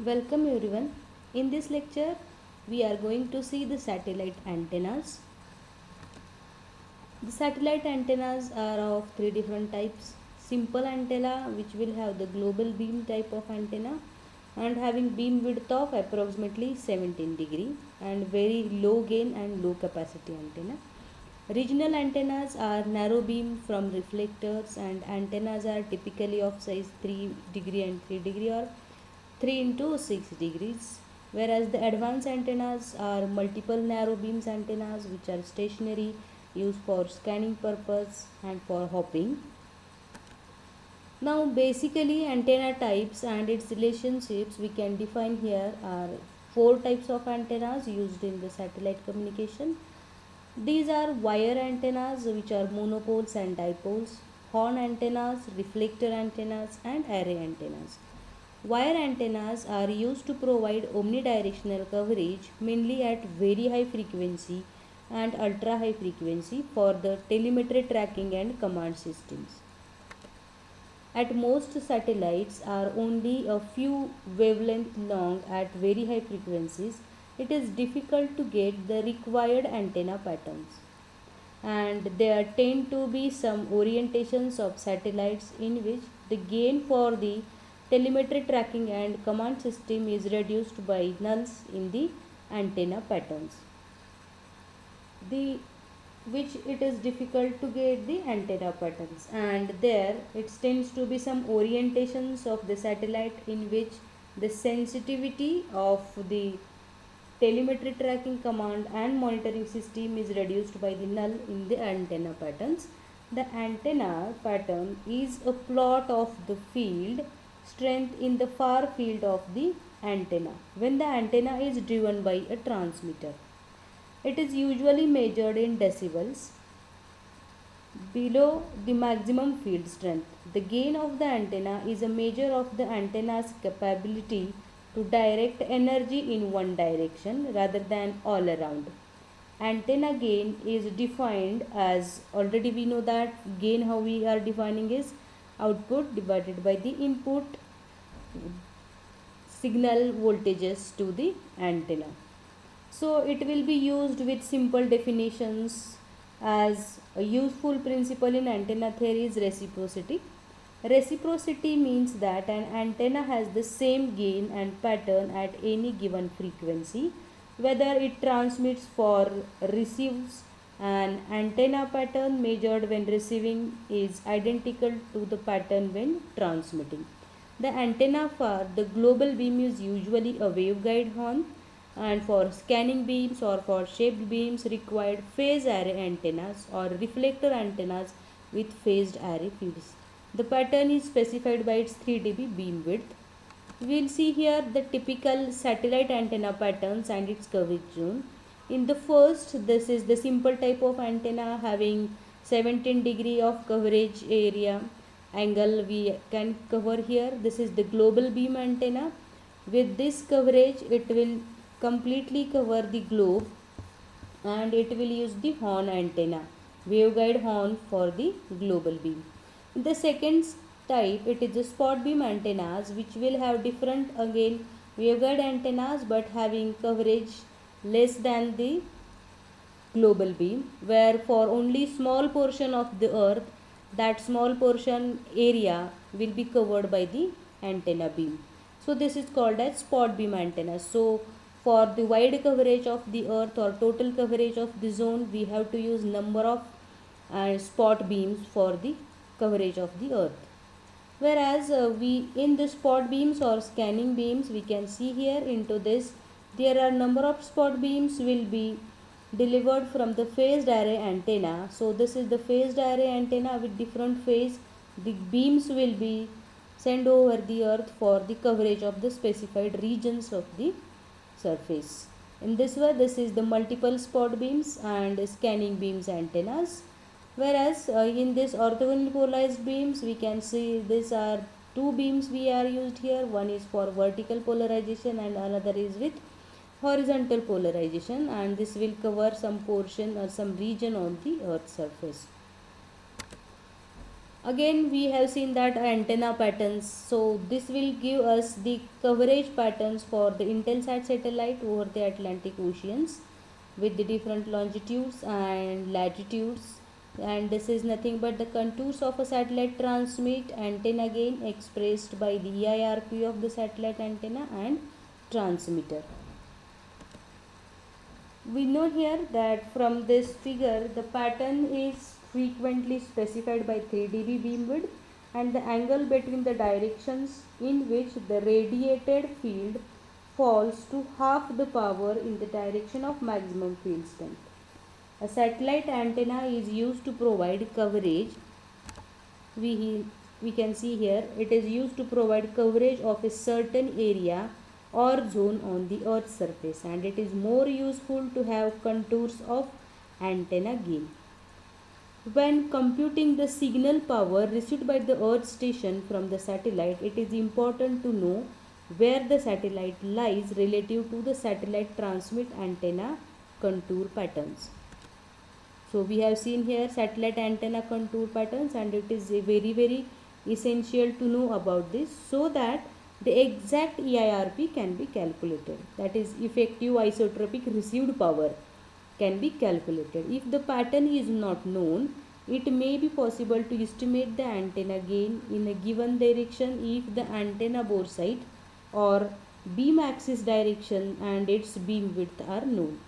Welcome everyone. In this lecture, we are going to see the satellite antennas. The satellite antennas are of three different types. Simple antenna, which will have the global beam type of antenna and having beam width of approximately 17 degree, and very low gain and low capacity antenna. Regional antennas are narrow beam from reflectors, and antennas are typically of size 3 degree and 3 degree, or 3 into 6 degrees, whereas the advanced antennas are multiple narrow beams antennas which are stationary, used for scanning purpose and for hopping. Now basically antenna types and its relationships we can define here are four types of antennas used in the satellite communication. These are wire antennas, which are monopoles and dipoles, horn antennas, reflector antennas, and array antennas. Wire antennas are used to provide omnidirectional coverage mainly at very high frequency and ultra high frequency for the telemetry tracking and command systems. At most, satellites are only a few wavelength long at very high frequencies. It is difficult to get the required antenna patterns, and there tend to be some orientations of satellites in which the gain for the telemetry tracking and command system is reduced by nulls in the antenna patterns, the which it is difficult to get the antenna patterns, and there it tends to be some orientations of the satellite in which the sensitivity of the telemetry tracking command and monitoring system is reduced by the null in the antenna patterns. The antenna pattern is a plot of the field strength in the far field of the antenna when the antenna is driven by a transmitter. It is usually measured in decibels below the maximum field strength. The gain of the antenna is a measure of the antenna's capability to direct energy in one direction rather than all around. Antenna gain is defined as, already we know that gain how we are defining is output divided by the input signal voltages to the antenna. So it will be used with simple definitions, as a useful principle in antenna theory is reciprocity. Reciprocity means that an antenna has the same gain and pattern at any given frequency, whether it transmits or receives. An antenna pattern measured when receiving is identical to the pattern when transmitting. The antenna for the global beam is usually a waveguide horn, and for scanning beams or for shaped beams required phase array antennas or reflector antennas with phased array fields. The pattern is specified by its 3 dB beam width. We will see here the typical satellite antenna patterns and its coverage zone. In the first, this is the simple type of antenna having 17 degree of coverage area angle we can cover here. This is the global beam antenna. With this coverage, it will completely cover the globe, and it will use the horn antenna, waveguide horn, for the global beam. In the second type, it is the spot beam antennas, which will have different again waveguide antennas but having coverage less than the global beam, where for only small portion of the earth, that small portion area will be covered by the antenna beam. So this is called as spot beam antenna. So for the wide coverage of the earth or total coverage of the zone, we have to use number of spot beams for the coverage of the earth. Whereas we in the spot beams or scanning beams, we can see here into this, there are number of spot beams will be delivered from the phased array antenna. So this is the phased array antenna with different phase. The beams will be sent over the earth for the coverage of the specified regions of the surface. In this way, this is the multiple spot beams and scanning beams antennas. Whereas in this orthogonally polarized beams, we can see these are two beams we are used here. One is for vertical polarization and another is with horizontal polarization, and this will cover some portion or some region on the earth surface. Again, we have seen that antenna patterns. So this will give us the coverage patterns for the Intelsat satellite over the Atlantic Oceans with the different longitudes and latitudes. And this is nothing but the contours of a satellite transmit antenna gain expressed by the EIRP of the satellite antenna and transmitter. We know here that from this figure the pattern is frequently specified by 3 dB beam width and the angle between the directions in which the radiated field falls to half the power in the direction of maximum field strength. A satellite antenna is used to provide coverage. We can see here it is used to provide coverage of a certain area or zone on the earth's surface, and it is more useful to have contours of antenna gain. When computing the signal power received by the earth station from the satellite, it is important to know where the satellite lies relative to the satellite transmit antenna contour patterns. So we have seen here satellite antenna contour patterns, and it is very essential to know about this so that the exact EIRP can be calculated, that is effective isotropic received power can be calculated. If the pattern is not known, it may be possible to estimate the antenna gain in a given direction if the antenna bore site or beam axis direction and its beam width are known.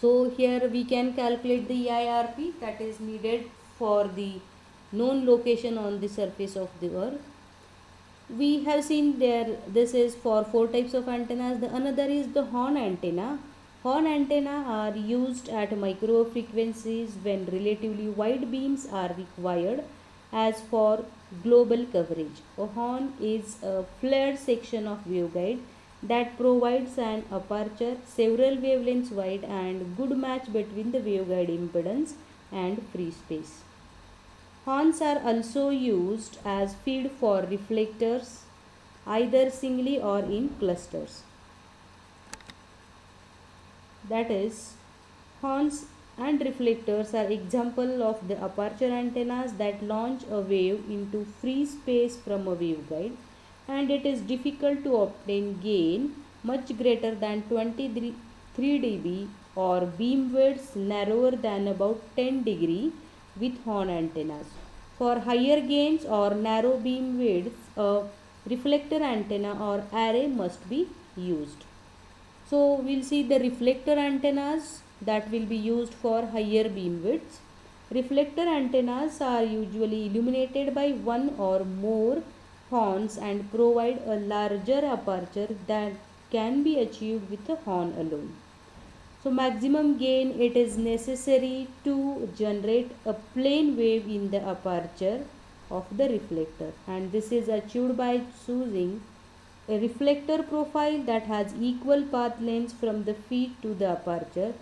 So here we can calculate the EIRP that is needed for the known location on the surface of the earth. We have seen there this is for 4 types of antennas. The another is the horn antenna. Horn antenna are used at microwave frequencies when relatively wide beams are required as for global coverage. A horn is a flared section of waveguide that provides an aperture several wavelengths wide and good match between the waveguide impedance and free space. Horns are also used as feed for reflectors either singly or in clusters. That is, horns and reflectors are example of the aperture antennas that launch a wave into free space from a waveguide, and it is difficult to obtain gain much greater than 23 dB or beam widths narrower than about 10 degree with horn antennas. For higher gains or narrow beam widths, a reflector antenna or array must be used. So we'll see the reflector antennas that will be used for higher beam widths. Reflector antennas are usually illuminated by one or more horns and provide a larger aperture that can be achieved with a horn alone. So maximum gain, it is necessary to generate a plane wave in the aperture of the reflector, and this is achieved by choosing a reflector profile that has equal path lengths from the feed to the aperture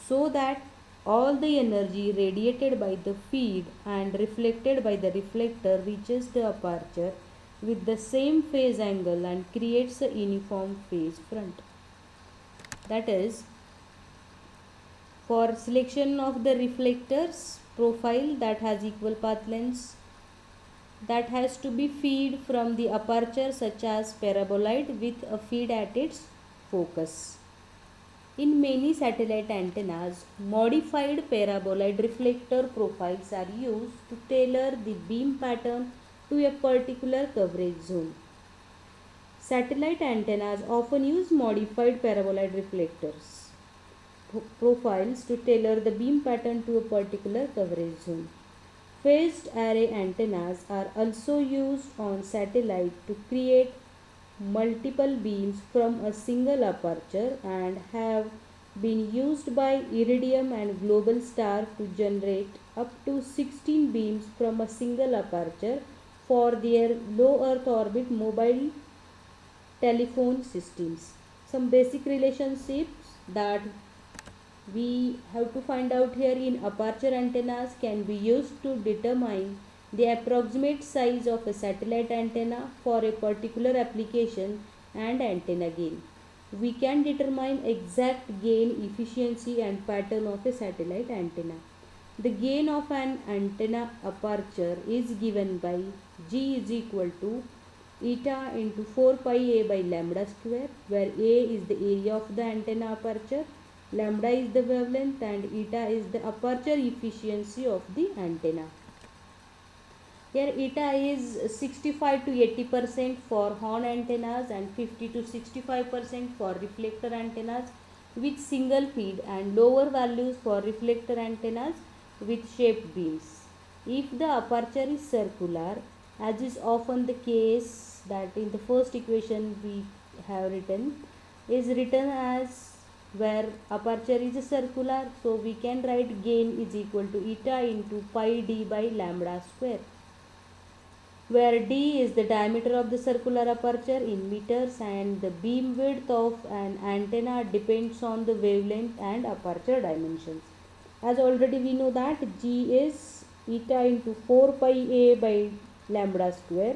so that all the energy radiated by the feed and reflected by the reflector reaches the aperture with the same phase angle and creates a uniform phase front. That is, for selection of the reflectors profile that has equal path lengths, that has to be feed from the aperture such as paraboloid with a feed at its focus. In many satellite antennas, modified paraboloid reflector profiles are used to tailor the beam pattern to a particular coverage zone. Satellite antennas often use modified paraboloid reflectors profiles to tailor the beam pattern to a particular coverage zone. Phased array antennas are also used on satellite to create multiple beams from a single aperture and have been used by Iridium and Globalstar to generate up to 16 beams from a single aperture for their low Earth orbit mobile telephone systems. Some basic relationships that we have to find out here in aperture antennas can be used to determine the approximate size of a satellite antenna for a particular application and antenna gain. We can determine exact gain, efficiency and pattern of a satellite antenna. The gain of an antenna aperture is given by G is equal to eta into 4 pi a by lambda square, where a is the area of the antenna aperture, lambda is the wavelength, and eta is the aperture efficiency of the antenna. Here eta is 65 to 80% for horn antennas and 50 to 65% for reflector antennas with single feed, and lower values for reflector antennas with shaped beams. If the aperture is circular, as is often the case, that in the first equation we have written is written as where aperture is circular, so we can write gain is equal to eta into pi d by lambda square, where d is the diameter of the circular aperture in meters and the beam width of an antenna depends on the wavelength and aperture dimensions. As already we know that G is eta into 4 pi a by lambda square.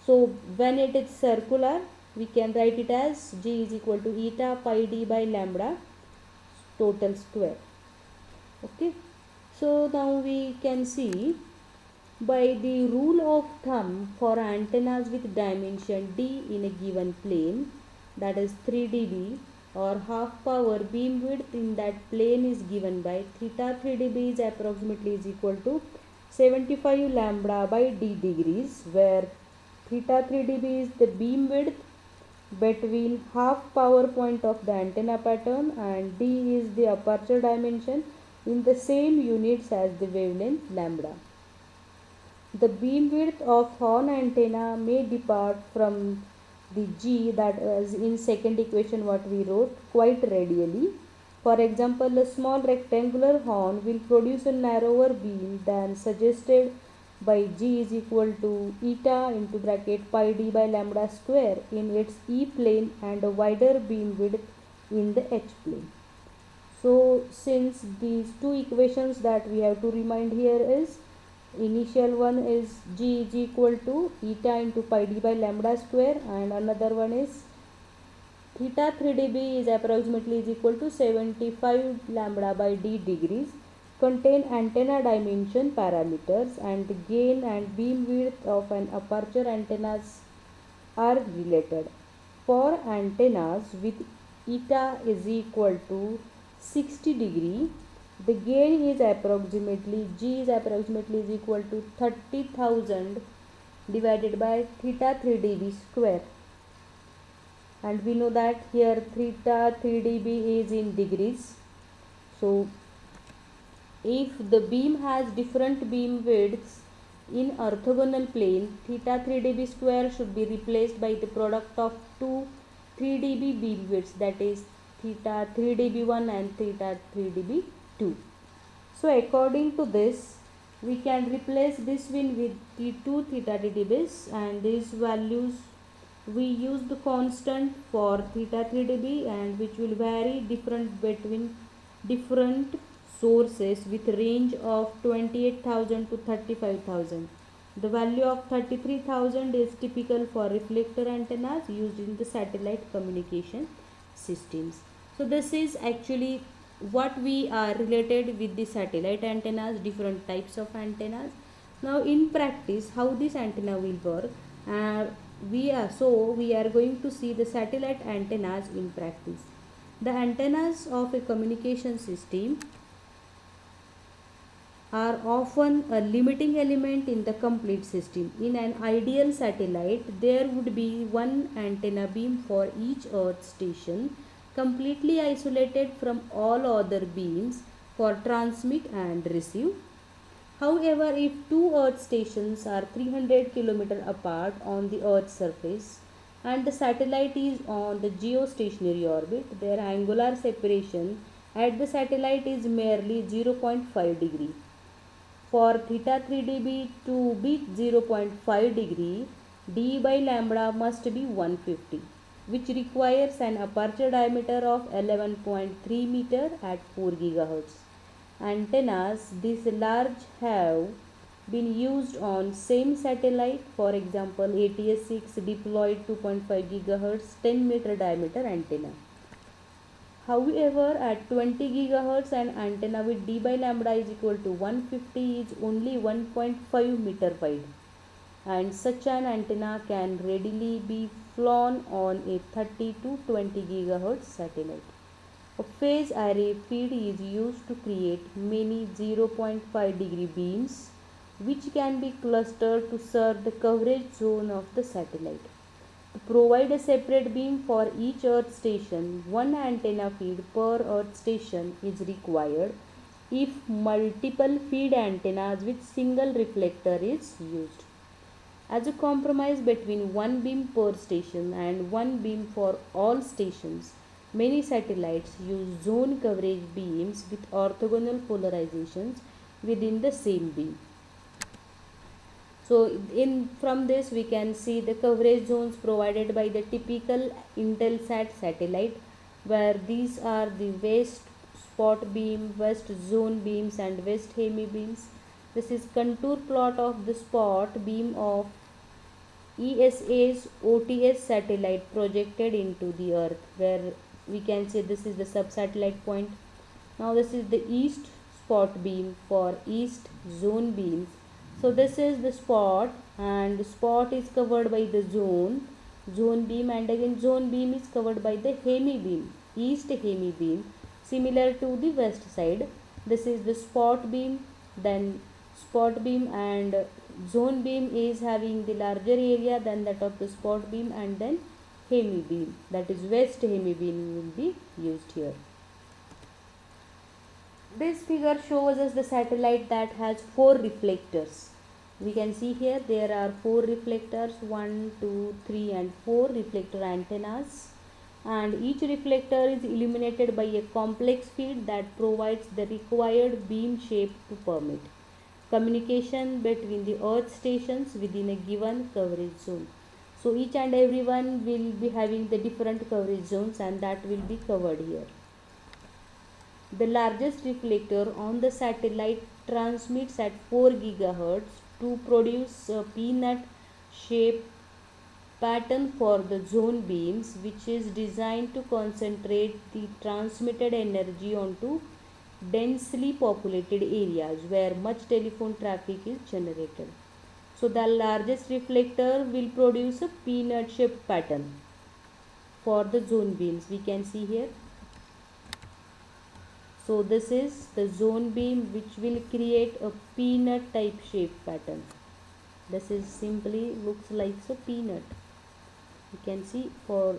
So when it is circular, we can write it as G is equal to eta pi d by lambda total square. Okay. So now we can see by the rule of thumb for antennas with dimension d in a given plane, that is 3 dB, or half power beam width in that plane is given by theta 3 dB is approximately is equal to 75 lambda by d degrees, where theta 3 dB is the beam width between half power point of the antenna pattern and d is the aperture dimension in the same units as the wavelength lambda. The beam width of horn antenna may depart from the G, that is in second equation what we wrote, quite radially. For example, a small rectangular horn will produce a narrower beam than suggested by G is equal to eta into bracket pi d by lambda square in its E plane and a wider beam width in the H plane. So since these two equations that we have to remind here is, initial one is G is equal to eta into pi d by lambda square, and another one is theta 3 dB is approximately is equal to 75 lambda by d degrees, contain antenna dimension parameters, and the gain and beam width of an aperture antennas are related. For antennas with eta is equal to 60 degree, the gain is approximately G is approximately is equal to 30,000 divided by theta 3 dB square, and we know that here theta 3 dB is in degrees. So if the beam has different beam widths in orthogonal plane, theta 3 dB square should be replaced by the product of two 3 dB beam widths, that is theta 3 dB1 and theta 3 dB2. So according to this, we can replace this one with the 2 theta dBs, and these values we use the constant for theta 3 dB, and which will vary different between different sources with range of 28,000 to 35,000. The value of 33,000 is typical for reflector antennas used in the satellite communication systems. So this is actually what we are related with the satellite antennas, different types of antennas. Now in practice how this antenna will work, we are going to see the satellite antennas in practice. The antennas of a communication system are often a limiting element in the complete system. In an ideal satellite, there would be one antenna beam for each earth station, completely isolated from all other beams for transmit and receive. However, if two earth stations are 300 km apart on the earth's surface and the satellite is on the geostationary orbit, their angular separation at the satellite is merely 0.5 degree. For theta 3 dB to be 0.5 degree, d by lambda must be 150, which requires an aperture diameter of 11.3 meter at 4 GHz. Antennas this large have been used on same satellite. For example, ATS-6 deployed 2.5 GHz 10 meter diameter antenna. However, at 20 gigahertz, an antenna with d by lambda is equal to 150 is only 1.5 meter wide, and such an antenna can readily be flown on a 30 to 20 gigahertz satellite. A phase array feed is used to create many 0.5-degree beams which can be clustered to serve the coverage zone of the satellite. To provide a separate beam for each earth station, one antenna feed per earth station is required if multiple feed antennas with single reflector is used. As a compromise between one beam per station and one beam for all stations, many satellites use zone coverage beams with orthogonal polarizations within the same beam. So in from this we can see the coverage zones provided by the typical Intelsat satellite, where these are the west spot beam, west zone beams and west hemi beams. This is contour plot of the spot beam of ESA's OTS satellite projected into the earth, where we can say this is the sub-satellite point. Now this is the east spot beam for east zone beams. So this is the spot, and the spot is covered by the zone beam, and again zone beam is covered by the hemi beam, east hemi beam, similar to the west side. This is the spot beam, then spot beam and zone beam is having the larger area than that of the spot beam, and then hemi beam, that is west hemi beam, will be used here. This figure shows us the satellite that has 4 reflectors. We can see here there are 4 reflectors, 1, 2, 3 and 4 reflector antennas, and each reflector is illuminated by a complex feed that provides the required beam shape to permit communication between the earth stations within a given coverage zone. So each and every one will be having the different coverage zones, and that will be covered here. The largest reflector on the satellite transmits at 4 gigahertz to produce a peanut shaped pattern for the zone beams, which is designed to concentrate the transmitted energy onto densely populated areas where much telephone traffic is generated. So the largest reflector will produce a peanut shaped pattern for the zone beams. We can see here. So this is the zone beam which will create a peanut type shape pattern. This is simply looks like a peanut. You can see for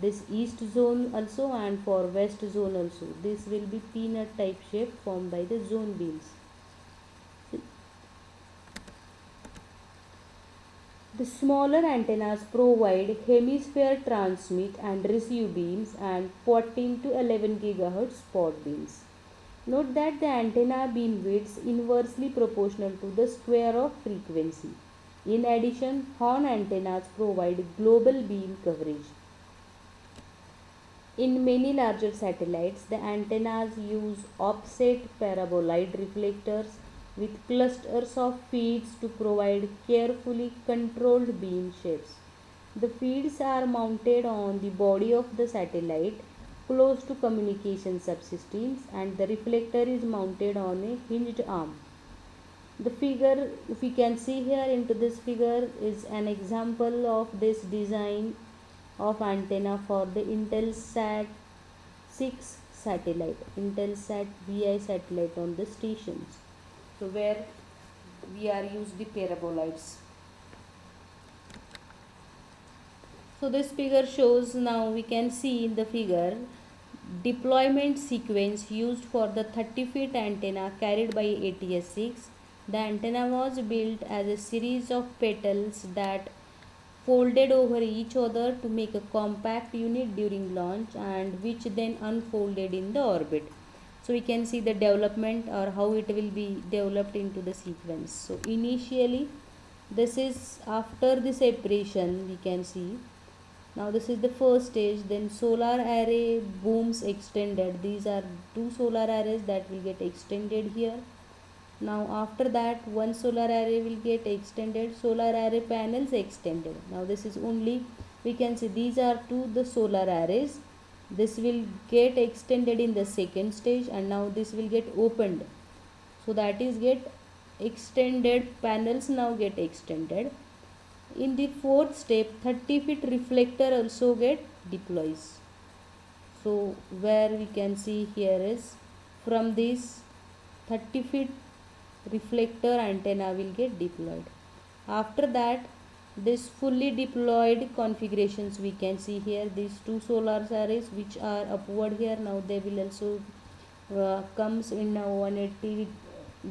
this east zone also and for west zone also, this will be peanut type shape formed by the zone beams. The smaller antennas provide hemisphere transmit and receive beams and 14 to 11 GHz spot beams. Note that the antenna beam width is inversely proportional to the square of frequency. In addition, horn antennas provide global beam coverage. In many larger satellites, the antennas use offset paraboloid reflectors with clusters of feeds to provide carefully controlled beam shapes. The feeds are mounted on the body of the satellite close to communication subsystems, and the reflector is mounted on a hinged arm. The figure, if we can see here into this figure, is an example of this design of antenna for the Intelsat 6 satellite, Intelsat VI satellite on the stations. So where we are used the paraboloids. So this figure shows, now we can see in the figure deployment sequence used for the 30 feet antenna carried by ATS-6. The antenna was built as a series of petals that folded over each other to make a compact unit during launch, and which then unfolded in the orbit. So we can see the development or how it will be developed into the sequence. So initially, this is after the separation, we can see. Now this is the first stage, then solar array booms extended. These are 2 solar arrays that will get extended here. Now after that, one solar array will get extended, solar array panels extended. Now this is only, we can see these are 2 the solar arrays, this will get extended in the second stage, and now this will get opened. So that is get extended, panels now get extended. In the fourth step, 30 feet reflector also get deploys. So where we can see here is, from this 30 feet reflector antenna will get deployed. After that, this fully deployed configurations we can see here, these two solar arrays which are upward here, now they will also comes in a 180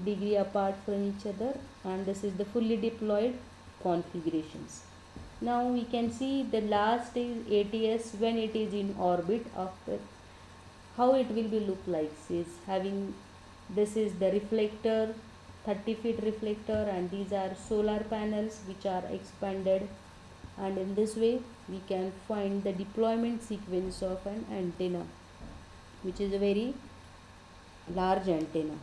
degree apart from each other, and this is the fully deployed configurations. Now we can see the last is ATS when it is in orbit. After, how it will be look like is having, this is the reflector, 30 feet reflector, and these are solar panels which are expanded, and in this way we can find the deployment sequence of an antenna, which is a very large antenna.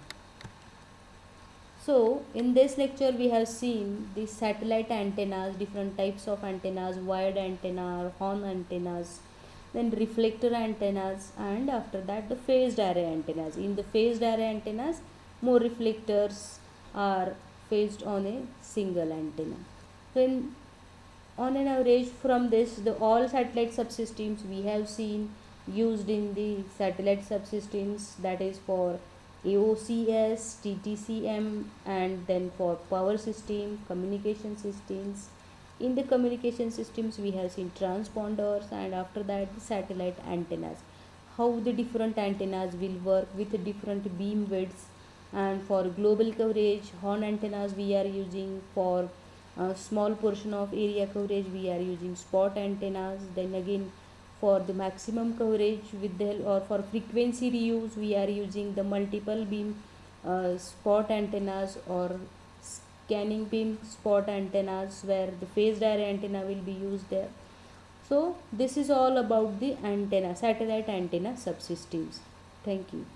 So in this lecture we have seen the satellite antennas, different types of antennas, wired antenna, horn antennas, then reflector antennas, and after that the phased array antennas. In the phased array antennas, more reflectors are phased on a single antenna. So on an average, from this, the all satellite subsystems we have seen used in the satellite subsystems, that is for AOCS, TTCM, and then for power system, communication systems. In the communication systems we have seen transponders, and after that the satellite antennas, how the different antennas will work with different beam widths. And for global coverage, horn antennas we are using. For a small portion of area coverage we are using spot antennas. Then again, for the maximum coverage with the, or for frequency reuse, we are using the multiple beam spot antennas, or scanning beam spot antennas, where the phased array antenna will be used there. So this is all about the antenna, satellite antenna subsystems. Thank you.